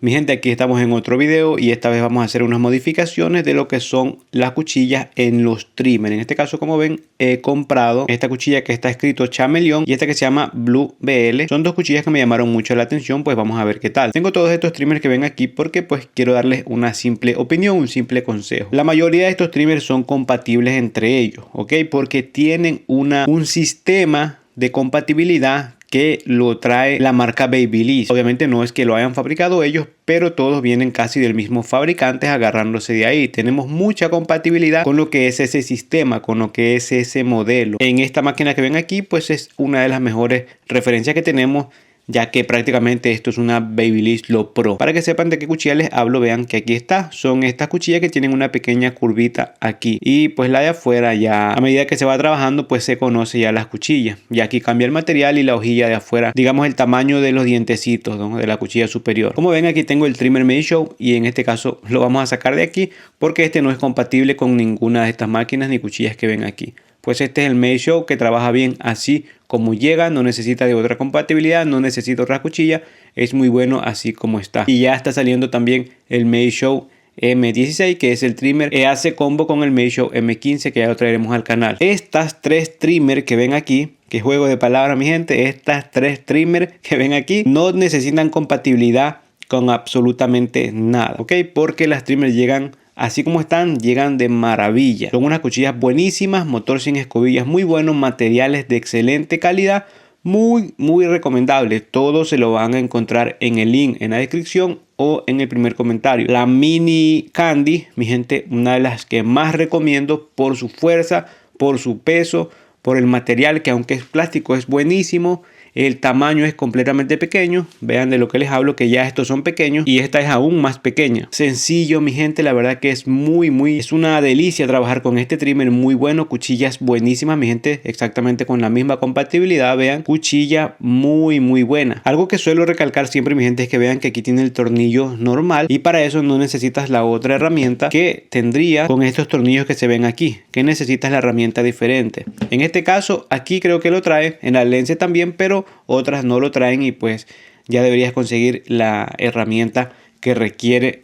Mi gente, aquí estamos en otro video y esta vez vamos a hacer unas modificaciones de lo que son las cuchillas en los trimmers. En este caso, como ven, he comprado esta cuchilla que está escrito Chameleon y esta que se llama Blue BL. Son dos cuchillas que me llamaron mucho la atención, pues vamos a ver qué tal. Tengo todos estos trimmers que ven aquí porque pues quiero darles una simple opinión, un simple consejo. La mayoría de estos trimmers son compatibles entre ellos, ¿ok? Porque tienen un sistema de compatibilidad que lo trae la marca Babyliss. Obviamente no es que lo hayan fabricado ellos, pero todos vienen casi del mismo fabricante agarrándose de ahí. Tenemos mucha compatibilidad con lo que es ese sistema, con lo que es ese modelo. En esta máquina que ven aquí, pues es una de las mejores referencias que tenemos, ya que prácticamente esto es una Babyliss Low Pro. Para que sepan de qué cuchilla les hablo, vean que aquí está. Son estas cuchillas que tienen una pequeña curvita aquí. Y pues la de afuera ya, a medida que se va trabajando, pues se conoce ya las cuchillas. Y aquí cambia el material y la hojilla de afuera, digamos el tamaño de los dientecitos, ¿no?, de la cuchilla superior. Como ven, aquí tengo el trimmer Meisho y en este caso lo vamos a sacar de aquí porque este no es compatible con ninguna de estas máquinas ni cuchillas que ven aquí. Pues este es el Meisho que trabaja bien así como llega, no necesita de otra compatibilidad, no necesita otra cuchilla, es muy bueno así como está. Y ya está saliendo también el Meisho M16, que es el trimmer que hace combo con el Meisho M15, que ya lo traeremos al canal. Estas tres trimmers que ven aquí, que juego de palabras mi gente, estas tres trimmers que ven aquí no necesitan compatibilidad con absolutamente nada, ¿ok? Porque las trimmers llegan así como están, llegan de maravilla. Son unas cuchillas buenísimas, motor sin escobillas muy bueno, materiales de excelente calidad, muy recomendable. Todo se lo van a encontrar en el link en la descripción o en el primer comentario. La Mini Candy, mi gente, una de las que más recomiendo por su fuerza, por su peso, por el material que aunque es plástico es buenísimo. El tamaño es completamente pequeño. Vean de lo que les hablo, que ya estos son pequeños y esta es aún más pequeña. Sencillo, mi gente, la verdad que es es una delicia trabajar con este trimmer, muy bueno. Cuchillas buenísimas, mi gente, exactamente con la misma compatibilidad. Vean, cuchilla muy buena. Algo que suelo recalcar siempre, mi gente, es que vean que aquí tiene el tornillo normal y para eso no necesitas la otra herramienta que tendría con estos tornillos que se ven aquí, que necesitas la herramienta diferente. En este caso, aquí creo que lo trae, en la Lense también, pero otras no lo traen y pues ya deberías conseguir la herramienta que requiere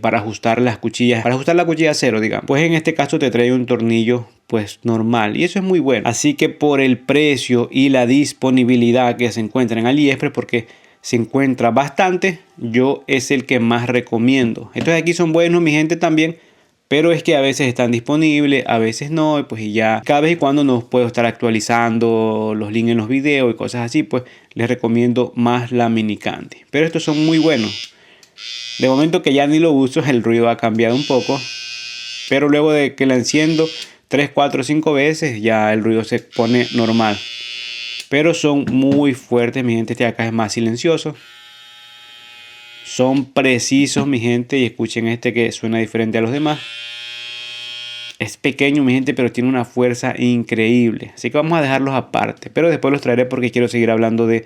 para ajustar las cuchillas, para ajustar la cuchilla cero, digamos. Pues en este caso te trae un tornillo pues normal y eso es muy bueno. Así que por el precio y la disponibilidad que se encuentra en AliExpress, porque se encuentra bastante, yo es el que más recomiendo. Estos de aquí son buenos, mi gente, también. Pero es que a veces están disponibles, a veces no, y pues ya cada vez y cuando no puedo estar actualizando los links en los videos y cosas así, pues les recomiendo más la Mini Candy. Pero estos son muy buenos. De momento que ya ni lo uso, el ruido ha cambiado un poco. Pero luego de que la enciendo 3, 4, 5 veces, ya el ruido se pone normal. Pero son muy fuertes, mi gente, este de acá es más silencioso. Son precisos, mi gente, y escuchen este que suena diferente a los demás. Es pequeño, mi gente, pero tiene una fuerza increíble. Así que vamos a dejarlos aparte. Pero después los traeré porque quiero seguir hablando de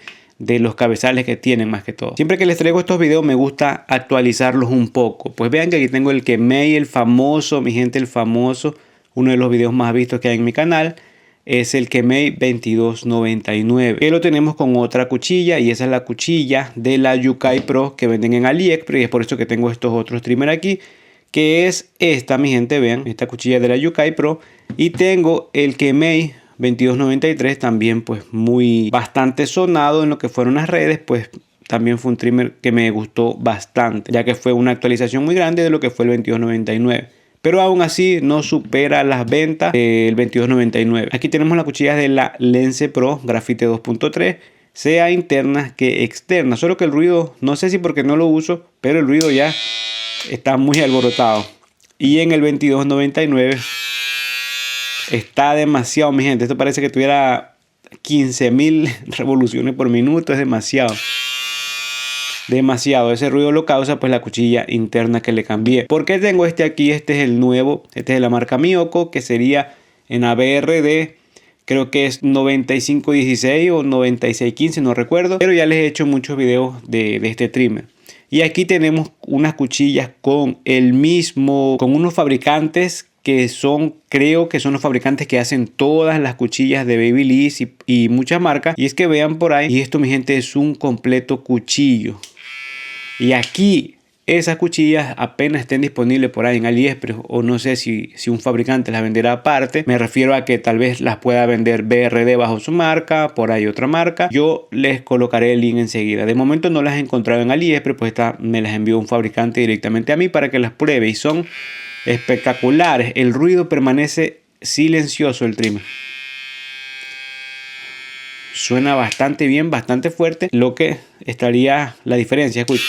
los cabezales que tienen más que todo. Siempre que les traigo estos videos me gusta actualizarlos un poco. Pues vean que aquí tengo el Kemei, el famoso, mi gente, el famoso. Uno de los videos más vistos que hay en mi canal. Es el Kemei 2299. Que lo tenemos con otra cuchilla y esa es la cuchilla de la Yukai Pro que venden en AliExpress. Y es por eso que tengo estos otros trimmers aquí, que es esta, mi gente, vean, esta cuchilla de la Yukai Pro. Y tengo el Kemei 2293 también, pues bastante sonado en lo que fueron las redes, pues también fue un trimmer que me gustó bastante, ya que fue una actualización muy grande de lo que fue el 2299. Pero aún así no supera las ventas del 2299. Aquí tenemos las cuchillas de la Lense Pro Graphite 2.3, sea internas que externas. Solo que el ruido, no sé si porque no lo uso, pero el ruido ya está muy alborotado. Y en el 2299 está demasiado, mi gente. Esto parece que tuviera 15.000 revoluciones por minuto. Es demasiado. Ese ruido lo causa pues la cuchilla interna que le cambié. ¿Por qué tengo este aquí? Este es el nuevo, este es de la marca Miyoko, que sería en ABRD, creo que es 9516 o 9615, no recuerdo, pero ya les he hecho muchos videos de este trimmer. Y aquí tenemos unas cuchillas con unos fabricantes que creo que son los fabricantes que hacen todas las cuchillas de Babyliss y muchas marcas. Y es que vean por ahí, y esto, mi gente, es un completo cuchillo. Y aquí esas cuchillas apenas estén disponibles por ahí en AliExpress, o no sé si un fabricante las venderá aparte. Me refiero a que tal vez las pueda vender BRD bajo su marca, por ahí otra marca. Yo les colocaré el link enseguida. De momento no las he encontrado en AliExpress, pues me las envió un fabricante directamente a mí para que las pruebe y son espectaculares. El ruido permanece silencioso, el trimmer. Suena bastante bien, bastante fuerte, lo que estaría la diferencia. Escucha.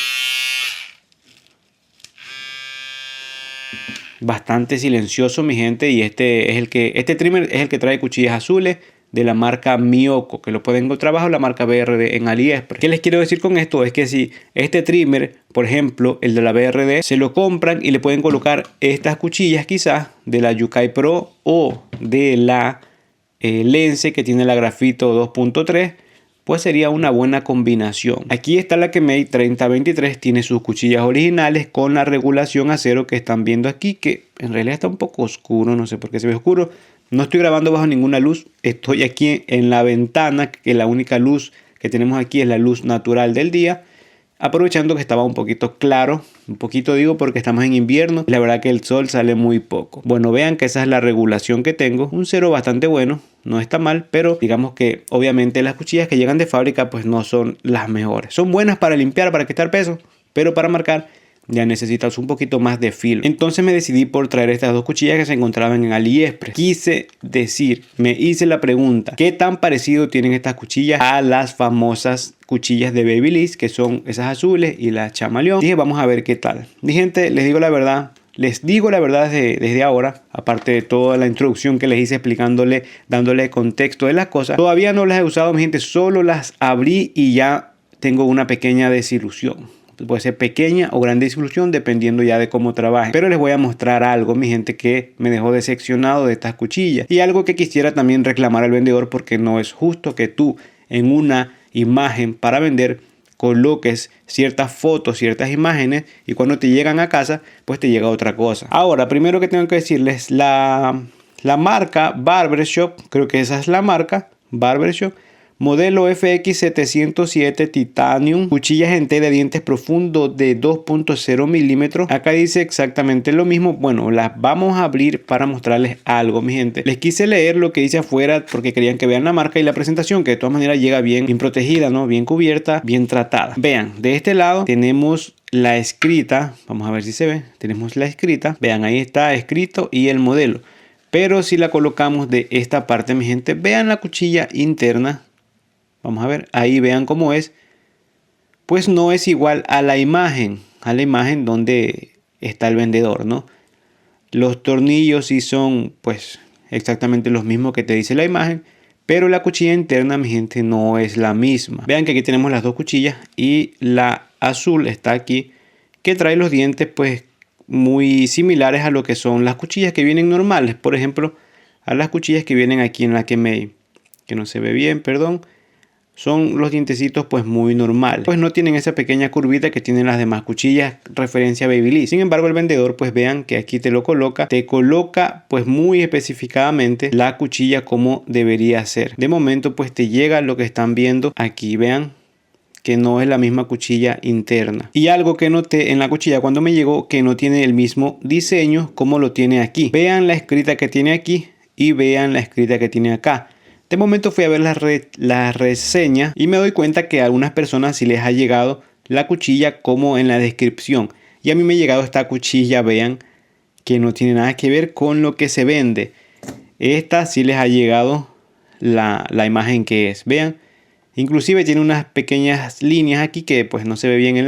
Bastante silencioso, mi gente, y este trimmer es el que trae cuchillas azules de la marca Miyoko, que lo pueden encontrar bajo la marca BRD en AliExpress. ¿Qué les quiero decir con esto? Es que si este trimmer, por ejemplo, el de la BRD, se lo compran y le pueden colocar estas cuchillas quizás de la Yukai Pro o de la Lense, que tiene la grafito 2.3, pues sería una buena combinación. Aquí está la Kemei 3023, tiene sus cuchillas originales con la regulación acero que están viendo aquí, que en realidad está un poco oscuro, no sé por qué se ve oscuro. No estoy grabando bajo ninguna luz, estoy aquí en la ventana, que la única luz que tenemos aquí es la luz natural del día, aprovechando que estaba un poquito claro, un poquito digo porque estamos en invierno, la verdad que el sol sale muy poco. Bueno, vean que esa es la regulación que tengo, un cero bastante bueno, no está mal, pero digamos que obviamente las cuchillas que llegan de fábrica pues no son las mejores. Son buenas para limpiar, para quitar peso, pero para marcar ya necesitas un poquito más de filo. Entonces me decidí por traer estas dos cuchillas que se encontraban en AliExpress. Me hice la pregunta, ¿qué tan parecido tienen estas cuchillas a las famosas cuchillas de Babyliss, que son esas azules y la Chameleon? Dije, vamos a ver qué tal. Mi gente, les digo la verdad desde ahora, aparte de toda la introducción que les hice explicándole, dándole contexto de las cosas. Todavía no las he usado, mi gente, solo las abrí y ya tengo una pequeña desilusión. Puede ser pequeña o gran desilusión dependiendo ya de cómo trabajen. Pero les voy a mostrar algo, mi gente, que me dejó decepcionado de estas cuchillas. Y algo que quisiera también reclamar al vendedor, porque no es justo que tú en una imagen para vender coloques ciertas fotos, ciertas imágenes, y cuando te llegan a casa pues te llega otra cosa. Ahora, primero que tengo que decirles, la marca Barbershop, creo que esa es la marca Barbershop, modelo FX707 Titanium, cuchillas en T de dientes profundos de 2.0 milímetros. Acá dice exactamente lo mismo. Bueno, las vamos a abrir para mostrarles algo, mi gente. Les quise leer lo que dice afuera porque querían que vean la marca y la presentación, que de todas maneras llega bien protegida, ¿no? Bien cubierta, bien tratada. Vean, de este lado tenemos la escrita. Vamos a ver si se ve. Tenemos la escrita. Vean, ahí está escrito y el modelo. Pero si la colocamos de esta parte, mi gente, vean la cuchilla interna. Vamos a ver, ahí vean cómo es. Pues no es igual a la imagen donde está el vendedor, ¿no? Los tornillos sí son pues exactamente los mismos que te dice la imagen, pero la cuchilla interna, mi gente, no es la misma. Vean que aquí tenemos las dos cuchillas y la azul está aquí, que trae los dientes pues muy similares a lo que son las cuchillas que vienen normales. Por ejemplo, a las cuchillas que vienen aquí en la Kemei, que no se ve bien, perdón. Son los dientecitos pues muy normales, pues no tienen esa pequeña curvita que tienen las demás cuchillas referencia a Babyliss. Sin embargo, el vendedor pues vean que aquí te coloca pues muy específicamente la cuchilla como debería ser. De momento pues te llega lo que están viendo aquí, vean que no es la misma cuchilla interna. Y algo que noté en la cuchilla cuando me llegó, que no tiene el mismo diseño como lo tiene aquí. Vean la escrita que tiene aquí y vean la escrita que tiene acá. De momento fui a ver las reseñas y me doy cuenta que a algunas personas sí les ha llegado la cuchilla como en la descripción. Y a mí me ha llegado esta cuchilla, vean, que no tiene nada que ver con lo que se vende. Esta sí les ha llegado la imagen que es, vean. Inclusive tiene unas pequeñas líneas aquí que pues no se ve bien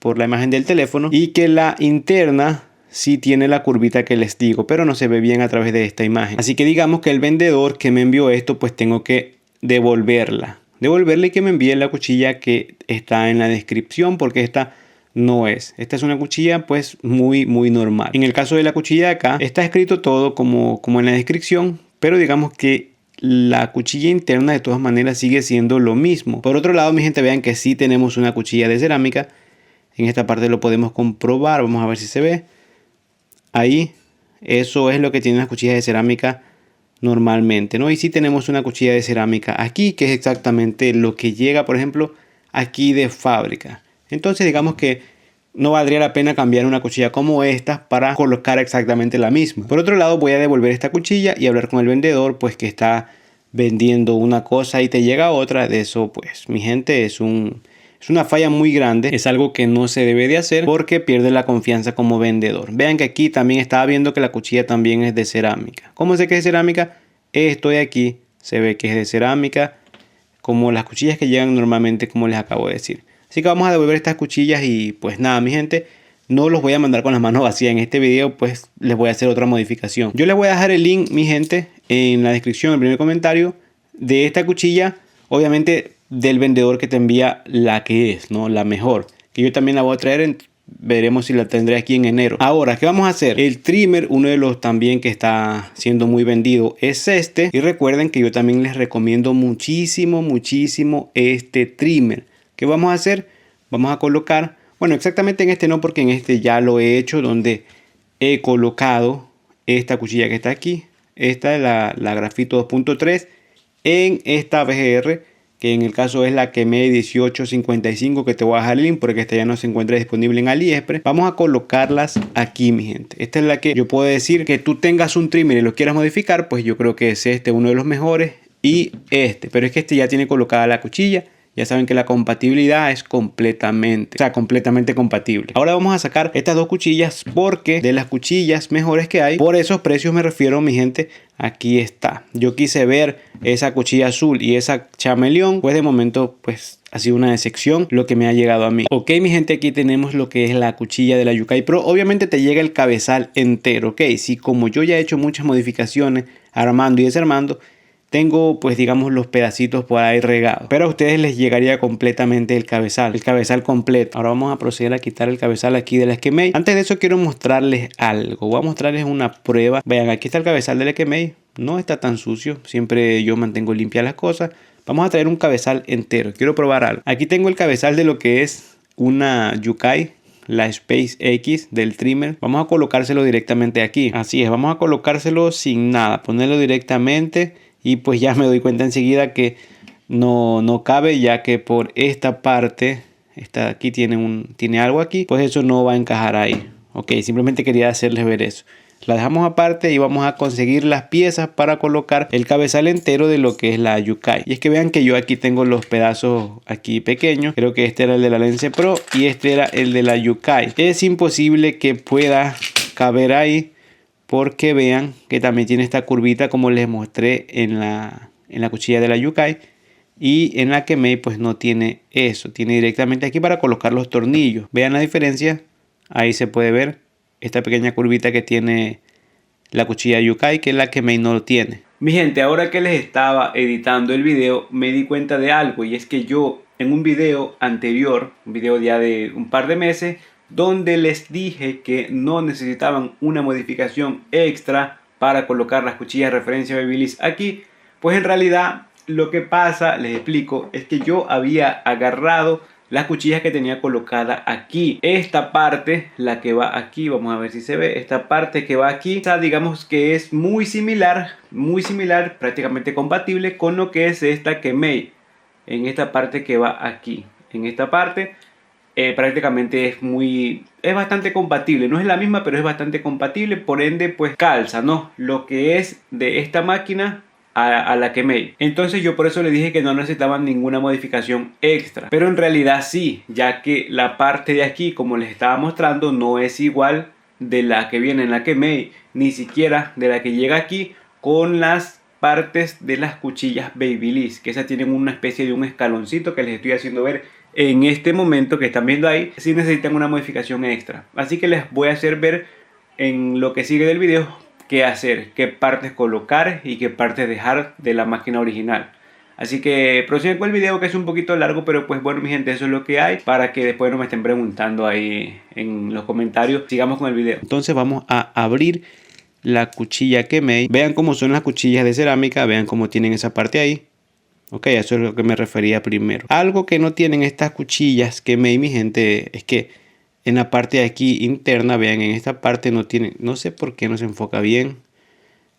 por la imagen del teléfono. Y que la interna sí tiene la curvita que les digo, pero no se ve bien a través de esta imagen. Así que digamos que el vendedor que me envió esto, pues tengo que devolverle y que me envíe la cuchilla que está en la descripción, porque esta no es. Esta es una cuchilla pues muy normal. En el caso de la cuchilla de acá, está escrito todo como en la descripción, pero digamos que la cuchilla interna de todas maneras sigue siendo lo mismo. Por otro lado, mi gente, vean que sí tenemos una cuchilla de cerámica. En esta parte lo podemos comprobar, vamos a ver si se ve. Ahí, eso es lo que tienen las cuchillas de cerámica normalmente, ¿no? Y si tenemos una cuchilla de cerámica aquí, que es exactamente lo que llega, por ejemplo, aquí de fábrica. Entonces, digamos que no valdría la pena cambiar una cuchilla como esta para colocar exactamente la misma. Por otro lado, voy a devolver esta cuchilla y hablar con el vendedor, pues que está vendiendo una cosa y te llega otra. De eso, pues, mi gente, es una falla muy grande. Es algo que no se debe de hacer porque pierde la confianza como vendedor. Vean que aquí también estaba viendo que la cuchilla también es de cerámica. ¿Cómo sé que es de cerámica? Esto de aquí se ve que es de cerámica, como las cuchillas que llegan normalmente, como les acabo de decir. Así que vamos a devolver estas cuchillas y pues nada, mi gente, no los voy a mandar con las manos vacías. En este video pues les voy a hacer otra modificación. Yo les voy a dejar el link, mi gente, en la descripción, en el primer comentario, de esta cuchilla, obviamente del vendedor que te envía la que es, ¿no? La mejor, que yo también la voy a traer veremos si la tendré aquí en enero. Ahora, ¿qué vamos a hacer? El trimmer, uno de los también que está siendo muy vendido es este. Y recuerden que yo también les recomiendo muchísimo este trimmer. ¿Qué vamos a hacer? Vamos a colocar, bueno, exactamente en este no, porque en este ya lo he hecho, donde he colocado esta cuchilla que está aquí. Esta es la Grafito 2.3 en esta VGR, que en el caso es la Kemei 1855, que te voy a dejar el link porque esta ya no se encuentra disponible en AliExpress. Vamos a colocarlas aquí, mi gente. Esta es la que yo puedo decir que tú tengas un trimmer y lo quieras modificar, pues yo creo que es este uno de los mejores y este. Pero es que este ya tiene colocada la cuchilla. Ya saben que la compatibilidad es completamente compatible. Ahora vamos a sacar estas dos cuchillas porque de las cuchillas mejores que hay, por esos precios me refiero, mi gente, aquí está. Yo quise ver esa cuchilla azul y esa chameleón, pues de momento pues ha sido una decepción lo que me ha llegado a mí. Ok, mi gente, aquí tenemos lo que es la cuchilla de la Yukai Pro. Obviamente te llega el cabezal entero, ok. Si como yo ya he hecho muchas modificaciones armando y desarmando, tengo pues digamos los pedacitos por ahí regados, pero a ustedes les llegaría completamente el cabezal completo. Ahora vamos a proceder a quitar el cabezal aquí de la Kemei. Antes de eso quiero mostrarles algo. Voy a mostrarles una prueba. Vean, aquí está el cabezal de la Kemei. No está tan sucio, siempre yo mantengo limpias las cosas. Vamos a traer un cabezal entero. Quiero probar algo. Aquí tengo el cabezal de lo que es una Yukai, la Space X del trimmer. Vamos a colocárselo directamente aquí. Así es, vamos a colocárselo sin nada, ponerlo directamente. Y pues ya me doy cuenta enseguida que no cabe, ya que por esta parte, esta aquí tiene algo aquí, pues eso no va a encajar ahí. Ok, simplemente quería hacerles ver eso. La dejamos aparte y vamos a conseguir las piezas para colocar el cabezal entero de lo que es la Yukai. Y es que vean que yo aquí tengo los pedazos aquí pequeños. Creo que este era el de la Lance Pro y este era el de la Yukai. Es imposible que pueda caber ahí, porque vean que también tiene esta curvita como les mostré en la cuchilla de la Yukai. Y en la Kemei pues no tiene eso. Tiene directamente aquí para colocar los tornillos. Vean la diferencia. Ahí se puede ver esta pequeña curvita que tiene la cuchilla Yukai, que la Kemei no lo tiene. Mi gente, ahora que les estaba editando el video, me di cuenta de algo. Y es que yo en un video anterior, un video ya de un par de meses, donde les dije que no necesitaban una modificación extra para colocar las cuchillas de referencia Babyliss aquí, pues en realidad lo que pasa, les explico, es que yo había agarrado las cuchillas que tenía colocada aquí. Esta parte, la que va aquí, vamos a ver si se ve, esta parte que va aquí, digamos que es muy similar, prácticamente compatible con lo que es esta Kemei. En esta parte que va aquí, en esta parte prácticamente es bastante compatible. No es la misma, pero es bastante compatible. Por ende, pues calza, ¿no? Lo que es de esta máquina a la Kemei. Entonces yo por eso le dije que no necesitaban ninguna modificación extra. Pero en realidad sí, ya que la parte de aquí, como les estaba mostrando, no es igual de la que viene en la Kemei, ni siquiera de la que llega aquí con las partes de las cuchillas Babyliss, que esas tienen una especie de un escaloncito que les estoy haciendo ver en este momento que están viendo ahí. Si necesitan una modificación extra, así que les voy a hacer ver en lo que sigue del video qué hacer, qué partes colocar y qué partes dejar de la máquina original. Así que prosigan con el video, que es un poquito largo, pero pues bueno, mi gente, eso es lo que hay, para que después no me estén preguntando ahí en los comentarios. Sigamos con el video. Entonces vamos a abrir la cuchilla Kemei. Vean cómo son las cuchillas de cerámica, vean cómo tienen esa parte ahí. Ok, eso es lo que me refería primero. Algo que no tienen estas cuchillas Kemei, mi gente, es que en la parte de aquí interna, vean, en esta parte no tienen, no sé por qué no se enfoca bien.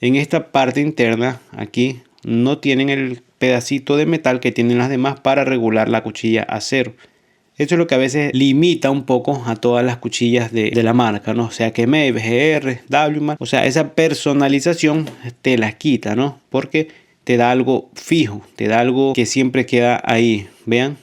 En esta parte interna, aquí, no tienen el pedacito de metal que tienen las demás para regular la cuchilla a cero. Eso es lo que a veces limita un poco a todas las cuchillas de la marca, ¿no? O sea, Kemei, BGR, WMARK. O sea, esa personalización te la quita, ¿no? Porque te da algo fijo, te da algo que siempre queda ahí. Vean.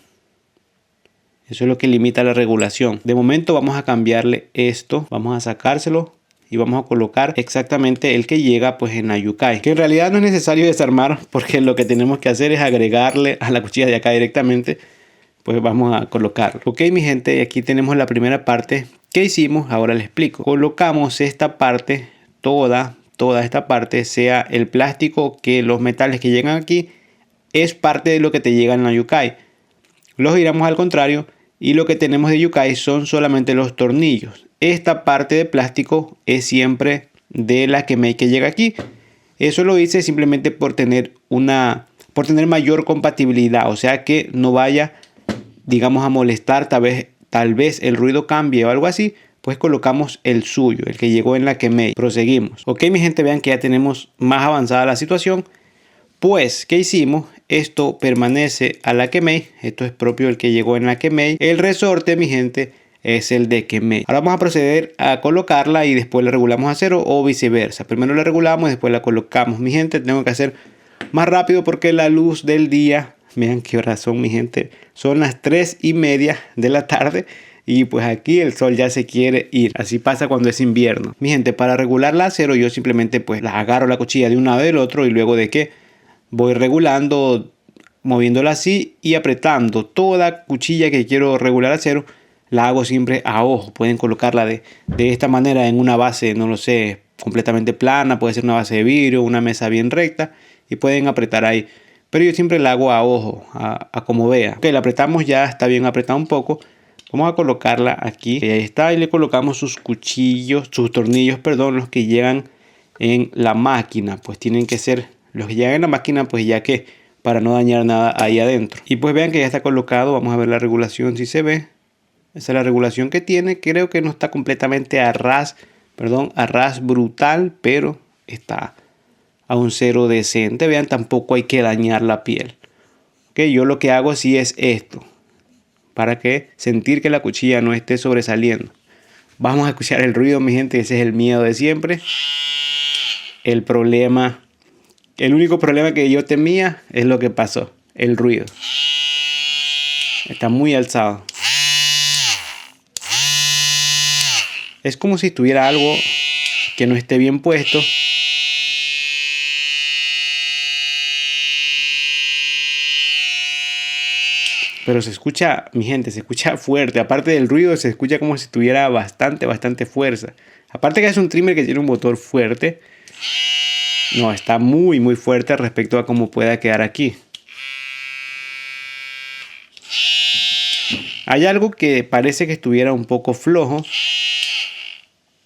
Eso es lo que limita la regulación. De momento vamos a cambiarle esto. Vamos a sacárselo y vamos a colocar exactamente el que llega pues en la Yukai, que en realidad no es necesario desarmar, porque lo que tenemos que hacer es agregarle a la cuchilla de acá directamente. Pues vamos a colocarlo. Ok, mi gente, aquí tenemos la primera parte que hicimos. Ahora les explico. Colocamos esta parte, toda esta parte, sea el plástico que los metales que llegan aquí, es parte de lo que te llega en la Yukai. Los giramos al contrario y lo que tenemos de Yukai son solamente los tornillos. Esta parte de plástico es siempre de la Kemei que llega aquí. Eso lo hice simplemente por tener mayor compatibilidad, o sea que no vaya, digamos, a molestar, tal vez el ruido cambie o algo así. Pues colocamos el suyo, el que llegó en la Kemei. Proseguimos. Ok, mi gente, vean que ya tenemos más avanzada la situación. Pues, ¿qué hicimos? Esto permanece a la Kemei. Esto es propio del que llegó en la Kemei. El resorte, mi gente, es el de Kemei. Ahora vamos a proceder a colocarla y después la regulamos a cero o viceversa. Primero la regulamos y después la colocamos. Mi gente, tengo que hacer más rápido porque la luz del día, vean qué horas son, mi gente. Son las 3:30 de la tarde. Y pues aquí el sol ya se quiere ir. Así pasa cuando es invierno. Mi gente, para regularla a cero yo simplemente pues la agarro la cuchilla de un lado del otro y luego de que voy regulando, moviéndola así y apretando. Toda cuchilla que quiero regular a cero la hago siempre a ojo. Pueden colocarla de esta manera en una base, no lo sé, completamente plana. Puede ser una base de vidrio, una mesa bien recta y pueden apretar ahí. Pero yo siempre la hago a ojo, a como vea. Ok, la apretamos ya, está bien apretada un poco. Vamos a colocarla aquí. Ahí está, y le colocamos sus tornillos, perdón, los que llegan en la máquina. Pues tienen que ser los que llegan en la máquina, pues ya que para no dañar nada ahí adentro. Y pues vean que ya está colocado. Vamos a ver la regulación si se ve. Esa es la regulación que tiene. Creo que no está completamente a ras brutal, pero está a un cero decente. Vean, tampoco hay que dañar la piel. Ok, yo lo que hago sí es esto, para que sentir que la cuchilla no esté sobresaliendo. Vamos a escuchar el ruido, mi gente. Ese es el miedo de siempre. El único problema que yo temía es lo que pasó, el ruido. Está muy alzado. Es como si tuviera algo que no esté bien puesto. Pero se escucha, mi gente, se escucha fuerte. Aparte del ruido, se escucha como si tuviera bastante fuerza. Aparte que es un trimmer que tiene un motor fuerte. No, está muy fuerte respecto a cómo pueda quedar aquí. Hay algo que parece que estuviera un poco flojo.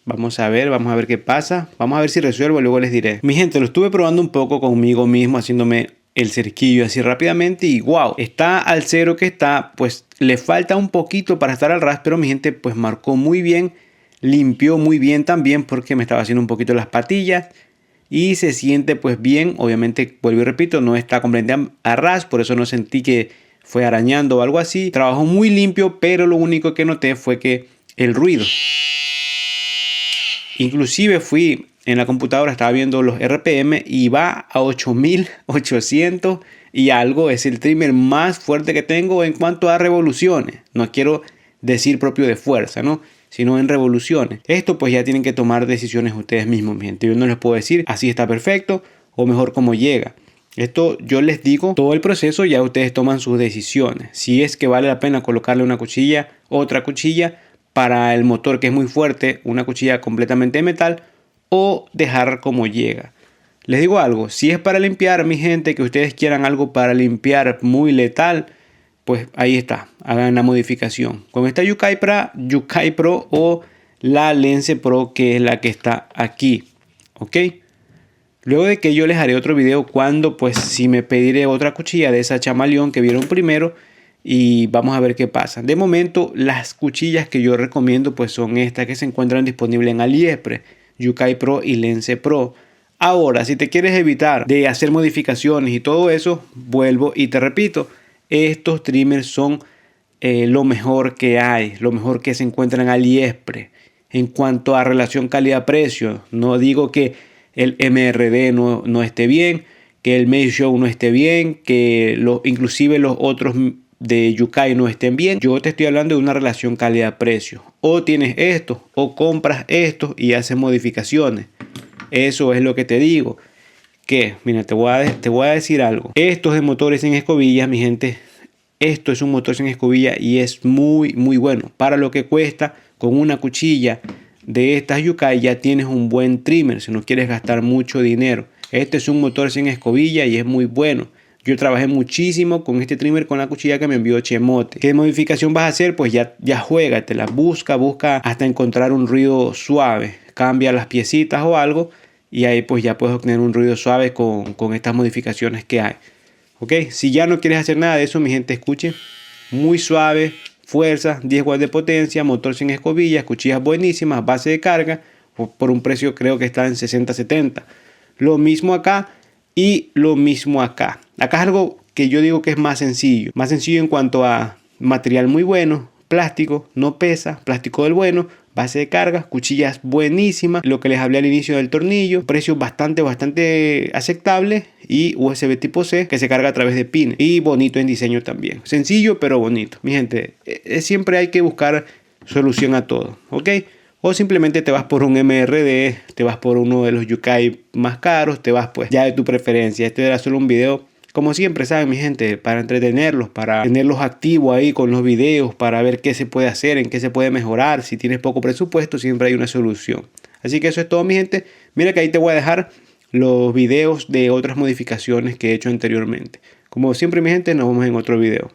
Vamos a ver qué pasa. Vamos a ver si resuelvo y luego les diré. Mi gente, lo estuve probando un poco conmigo mismo, haciéndome el cerquillo así rápidamente y wow, está al cero que está. Pues le falta un poquito para estar al ras, pero mi gente pues marcó muy bien. Limpió muy bien también porque me estaba haciendo un poquito las patillas. Y se siente pues bien. Obviamente, vuelvo y repito, no está completamente a ras, por eso no sentí que fue arañando o algo así. Trabajó muy limpio, pero lo único que noté fue que el ruido. Inclusive fui en la computadora, estaba viendo los RPM y va a 8800 y algo. Es el trimmer más fuerte que tengo en cuanto a revoluciones. No quiero decir propio de fuerza, ¿no? Sino en revoluciones. Esto pues ya tienen que tomar decisiones ustedes mismos, mi gente. Yo no les puedo decir así está perfecto o mejor como llega. Esto yo les digo todo el proceso, ya ustedes toman sus decisiones. Si es que vale la pena colocarle una cuchilla, otra cuchilla para el motor que es muy fuerte, una cuchilla completamente de metal, o dejar como llega. Les digo algo, si es para limpiar, mi gente, que ustedes quieran algo para limpiar muy letal, pues ahí está, hagan la modificación con esta Yukai Pro o la Lence Pro, que es la que está aquí. Ok, luego de que yo les haré otro video cuando pues si me pediré otra cuchilla de esa Chameleon que vieron primero y vamos a ver qué pasa. De momento las cuchillas que yo recomiendo pues son estas que se encuentran disponibles en AliExpress, Yukai Pro y Lence Pro. Ahora, si te quieres evitar de hacer modificaciones y todo eso, vuelvo y te repito, estos trimmers son lo mejor que hay, lo mejor que se encuentra en AliExpress. En cuanto a relación calidad-precio, no digo que el MRD no esté bien, que el Meisho no esté bien, que inclusive los otros de Yukai no estén bien. Yo te estoy hablando de una relación calidad-precio. O tienes esto, o compras esto y haces modificaciones. Eso es lo que te digo. Que, mira, te voy a decir algo. Estos de motores en escobillas, mi gente, esto es un motor sin escobilla y es muy bueno. Para lo que cuesta, con una cuchilla de estas Yukai ya tienes un buen trimmer si no quieres gastar mucho dinero. Este es un motor sin escobilla y es muy bueno. Yo trabajé muchísimo con este trimmer con la cuchilla que me envió Chemote. ¿Qué modificación vas a hacer? Pues ya juégatela. Busca hasta encontrar un ruido suave. Cambia las piecitas o algo y ahí pues ya puedes obtener un ruido suave con estas modificaciones que hay. ¿Ok? Si ya no quieres hacer nada de eso, mi gente, escuche. Muy suave, fuerza, 10 watts de potencia, motor sin escobillas, cuchillas buenísimas, base de carga, por un precio creo que está en 60-70. Lo mismo acá y lo mismo acá. Acá es algo que yo digo que es más sencillo. Más sencillo en cuanto a material muy bueno, plástico, no pesa, plástico del bueno, base de carga, cuchillas buenísimas, lo que les hablé al inicio del tornillo, precio bastante aceptable y USB tipo C que se carga a través de pines y bonito en diseño también. Sencillo pero bonito. Mi gente, siempre hay que buscar solución a todo, ¿ok? O simplemente te vas por un MRD, te vas por uno de los Yukai más caros, te vas pues ya de tu preferencia. Este era solo un video, como siempre, saben mi gente, para entretenerlos, para tenerlos activos ahí con los videos, para ver qué se puede hacer, en qué se puede mejorar. Si tienes poco presupuesto, siempre hay una solución. Así que eso es todo mi gente. Mira que ahí te voy a dejar los videos de otras modificaciones que he hecho anteriormente. Como siempre mi gente, nos vemos en otro video.